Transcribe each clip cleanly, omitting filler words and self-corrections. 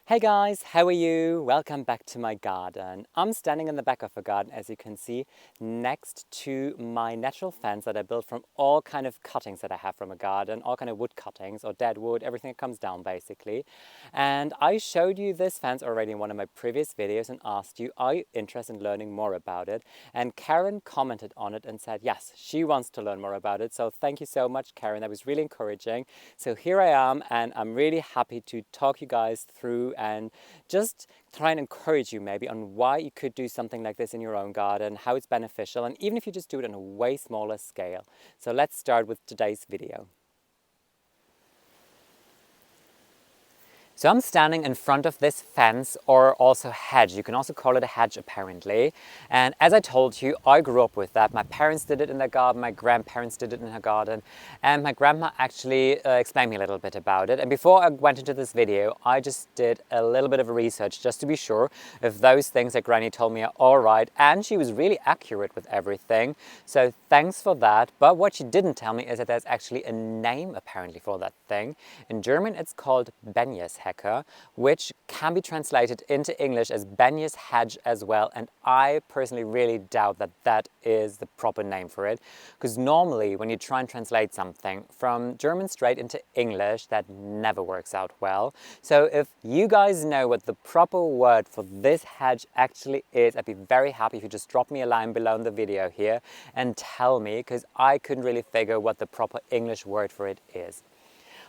Hey guys, how are you? Welcome back to my garden. I'm standing in the back of a garden, as you can see, next to my natural fence that I built from all kind of cuttings that I have from a garden, all kind of wood cuttings or dead wood, everything that comes down basically. And I showed you this fence already in one of my previous videos and asked you, are you interested in learning more about it? And Karen commented on it and said, yes, she wants to learn more about it. So thank you so much, Karen. That was really encouraging. So here I am, and I'm really happy to talk you guys through and just try and encourage you maybe on why you could do something like this in your own garden, how it's beneficial, and even if you just do it on a way smaller scale. So let's start with today's video. So I'm standing in front of this fence, or also hedge. You can also call it a hedge apparently. And as I told you, I grew up with that. My parents did it in their garden, my grandparents did it in her garden, and my grandma actually explained me a little bit about it. And before I went into this video, I just did a little bit of research just to be sure if those things that Granny told me are all right. And she was really accurate with everything. So thanks for that. But what she didn't tell me is that there's actually a name apparently for that thing. In German, it's called Benjes Hedge, which can be translated into English as Benjes Hedge as well, and I personally really doubt that that is the proper name for it, because normally when you try and translate something from German straight into English, that never works out well. So if you guys know what the proper word for this hedge actually is, I'd be very happy if you just drop me a line below in the video here and tell me, because I couldn't really figure what the proper English word for it is.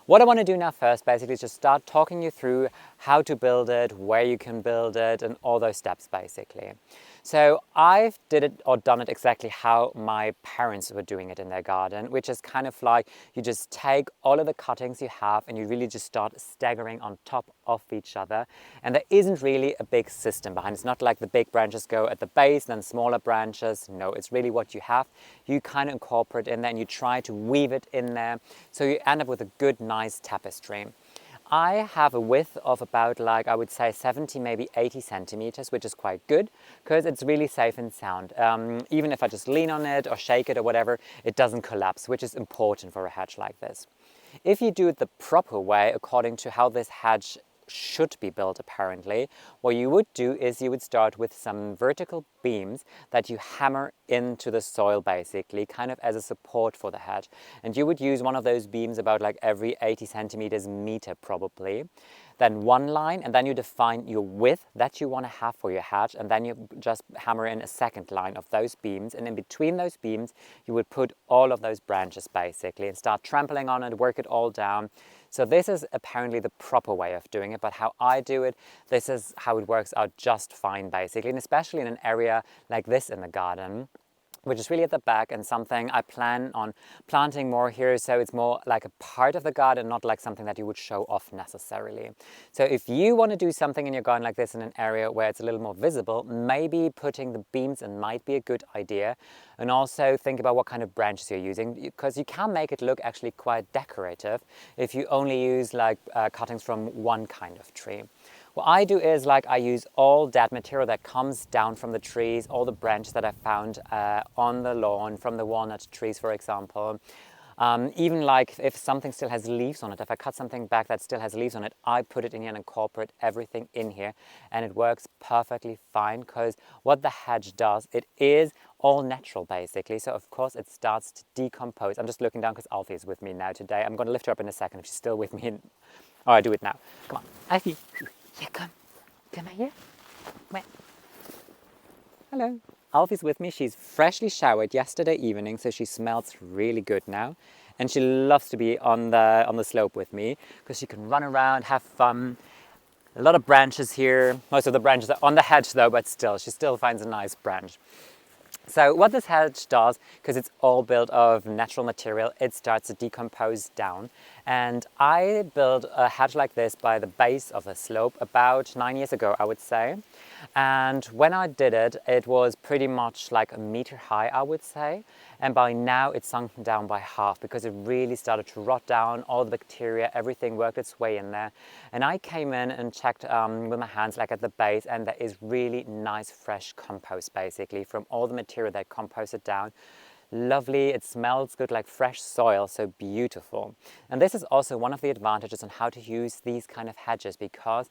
What I want to do now first basically is just start talking you through how to build it, where you can build it, and all those steps basically. So I've did it or done it exactly how my parents were doing it in their garden, which is kind of like you just take all of the cuttings you have and you really just start staggering on top of each other. And there isn't really a big system behind it. It's not like the big branches go at the base, then smaller branches. No, it's really what you have. You kind of incorporate in there and you try to weave it in there. So you end up with a good, nice tapestry. I have a width of about, like, I would say 70, maybe 80 centimeters, which is quite good because it's really safe and sound. Even if I just lean on it or shake it or whatever, it doesn't collapse, which is important for a hedge like this. If you do it the proper way, according to how this hedge should be built apparently, what you would do is you would start with some vertical beams that you hammer into the soil basically, kind of as a support for the hedge. And you would use one of those beams about like every 80 centimeters meter probably. Then one line, and then you define your width that you want to have for your hedge, and then you just hammer in a second line of those beams, and in between those beams you would put all of those branches basically and start trampling on it, work it all down. So this is apparently the proper way of doing it, but how I do it, this is how it works out just fine basically, and especially in an area like this in the garden, which is really at the back and something I plan on planting more here, so it's more like a part of the garden, not like something that you would show off necessarily. So if you want to do something in your garden like this in an area where it's a little more visible, maybe putting the beams in might be a good idea. And also think about what kind of branches you're using, because you can make it look actually quite decorative if you only use like cuttings from one kind of tree. What I do is like I use all that material that comes down from the trees, all the branches that I found on the lawn from the walnut trees, for example. Even like if something still has leaves on it, if I cut something back that still has leaves on it, I put it in here and incorporate everything in here, and it works perfectly fine because what the hedge does, it is all natural basically. So of course it starts to decompose. I'm just looking down because Alfie is with me now today. I'm going to lift her up in a second if she's still with me. Oh, I do it now. Come on, Alfie. Yeah, come here. Come here. Hello. Alfie's with me. She's freshly showered yesterday evening, so she smells really good now. And she loves to be on the slope with me because she can run around, have fun. A lot of branches here. Most of the branches are on the hedge though, but still, she still finds a nice branch. So what this hedge does, because it's all built of natural material, it starts to decompose down. And I built a hedge like this by the base of the slope about 9 years ago, I would say. And when I did it, it was pretty much like a meter high, I would say. And by now it's sunken down by half because it really started to rot down, all the bacteria, everything worked its way in there. And I came in and checked with my hands like at the base, and there is really nice fresh compost basically from all the material that composted down. lovely, it smells good like fresh soil, so beautiful. And this is also one of the advantages on how to use these kind of hedges, because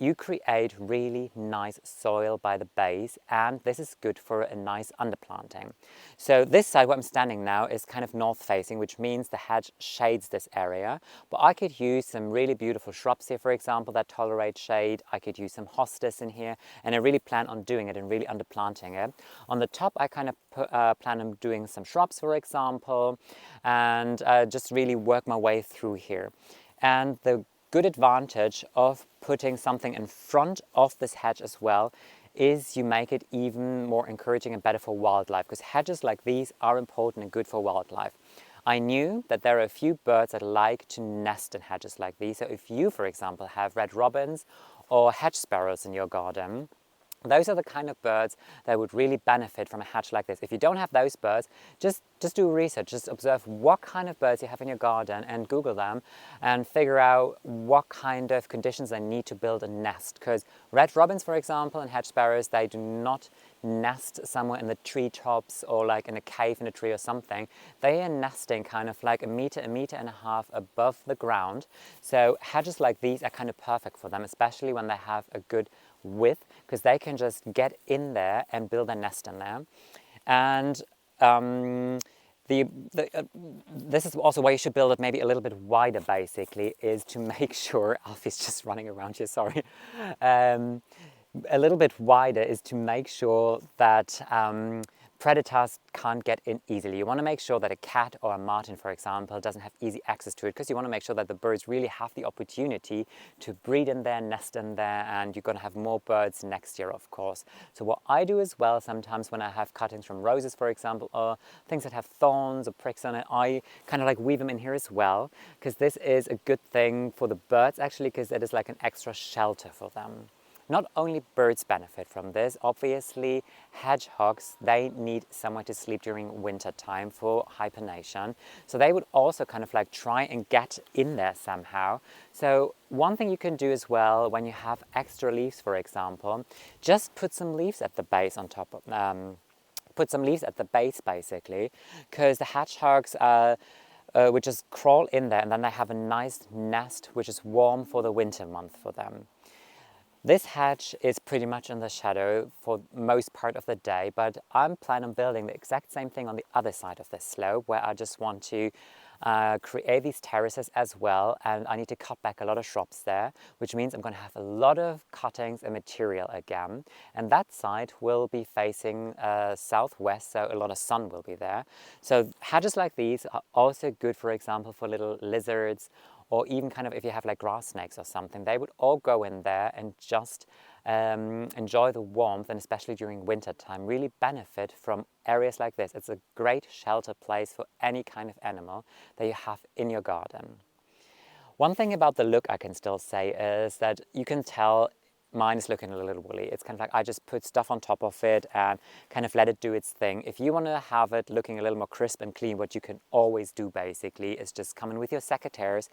you create really nice soil by the base, and this is good for a nice underplanting. So this side where I'm standing now is kind of north facing, which means the hedge shades this area, but I could use some really beautiful shrubs here, for example, that tolerate shade. I could use some hostas in here, and I really plan on doing it and really underplanting it. On the top, I kind of plan on doing some shrubs, for example, and just really work my way through here. And the good advantage of putting something in front of this hedge as well is you make it even more encouraging and better for wildlife, because hedges like these are important and good for wildlife. I knew that there are a few birds that like to nest in hedges like these. So if you, for example, have red robins or hedge sparrows in your garden, those are the kind of birds that would really benefit from a hedge like this. If you don't have those birds, just do research, just observe what kind of birds you have in your garden and Google them and figure out what kind of conditions they need to build a nest. Because red robins, for example, and hedge sparrows, they do not nest somewhere in the treetops or like in a cave in a tree or something. They are nesting kind of like a meter and a half above the ground. So hedges like these are kind of perfect for them, especially when they have a good width, because they can just get in there and build a nest in there. And this is also why you should build it maybe a little bit wider, basically, is to make sure, Alfie's just running around here, sorry. A little bit wider is to make sure that predators can't get in easily. You want to make sure that a cat or a marten, for example, doesn't have easy access to it, because you want to make sure that the birds really have the opportunity to breed in there, nest in there, and you're going to have more birds next year, of course. So what I do as well, sometimes when I have cuttings from roses, for example, or things that have thorns or pricks on it, I kind of like weave them in here as well, because this is a good thing for the birds, actually, because it is like an extra shelter for them. Not only birds benefit from this, obviously hedgehogs, they need somewhere to sleep during winter time for hibernation. So they would also kind of like try and get in there somehow. So one thing you can do as well, when you have extra leaves, for example, just put some leaves at the base on top of, put some leaves at the base basically, because the hedgehogs would just crawl in there, and then they have a nice nest which is warm for the winter month for them. This hedge is pretty much in the shadow for most part of the day, but I'm planning on building the exact same thing on the other side of this slope, where I just want to create these terraces as well, and I need to cut back a lot of shrubs there, which means I'm going to have a lot of cuttings and material again, and that side will be facing southwest, so a lot of sun will be there. So hedges like these are also good, for example, for little lizards, or even kind of if you have like grass snakes or something, they would all go in there and just enjoy the warmth, and especially during winter time, really benefit from areas like this. It's a great shelter place for any kind of animal that you have in your garden. One thing about the look I can still say is that you can tell mine is looking a little woolly. It's kind of like I just put stuff on top of it and kind of let it do its thing. If you want to have it looking a little more crisp and clean, what you can always do basically is just come in with your secateurs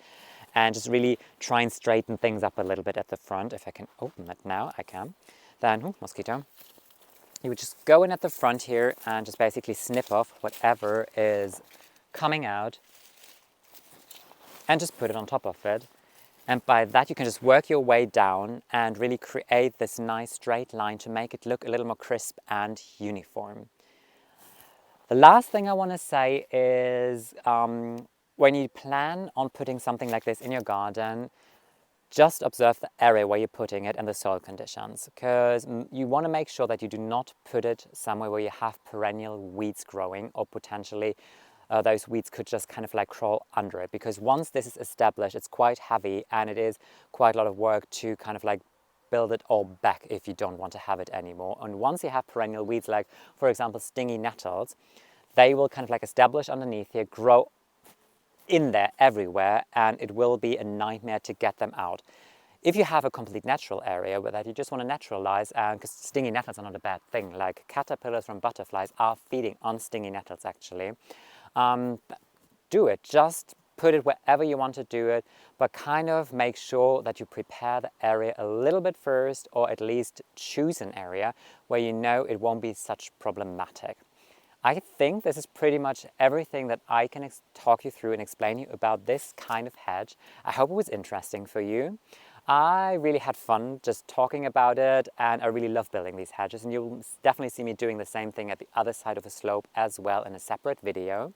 and just really try and straighten things up a little bit at the front. If I can open it now, I can. Then, mosquito. You would just go in at the front here and just basically snip off whatever is coming out and just put it on top of it. And by that you can just work your way down and really create this nice straight line to make it look a little more crisp and uniform. The last thing I want to say is when you plan on putting something like this in your garden, just observe the area where you're putting it and the soil conditions, because you want to make sure that you do not put it somewhere where you have perennial weeds growing, or potentially those weeds could just kind of like crawl under it, because once this is established, it's quite heavy and it is quite a lot of work to kind of like build it all back if you don't want to have it anymore. And once you have perennial weeds, like for example stingy nettles, they will kind of like establish underneath here, grow in there everywhere, and it will be a nightmare to get them out. If you have a complete natural area where that you just want to naturalize, because stingy nettles are not a bad thing, like caterpillars from butterflies are feeding on stingy nettles actually, do it. Just put it wherever you want to do it, but kind of make sure that you prepare the area a little bit first, or at least choose an area where you know it won't be such problematic. I think this is pretty much everything that I can talk you through and explain you about this kind of hedge. I hope it was interesting for you. I really had fun just talking about it, and I really love building these hedges, and you'll definitely see me doing the same thing at the other side of the slope as well in a separate video.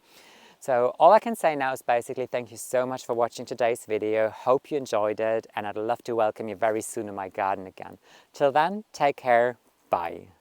So all I can say now is basically thank you so much for watching today's video. Hope you enjoyed it, and I'd love to welcome you very soon in my garden again. Till then, take care. Bye.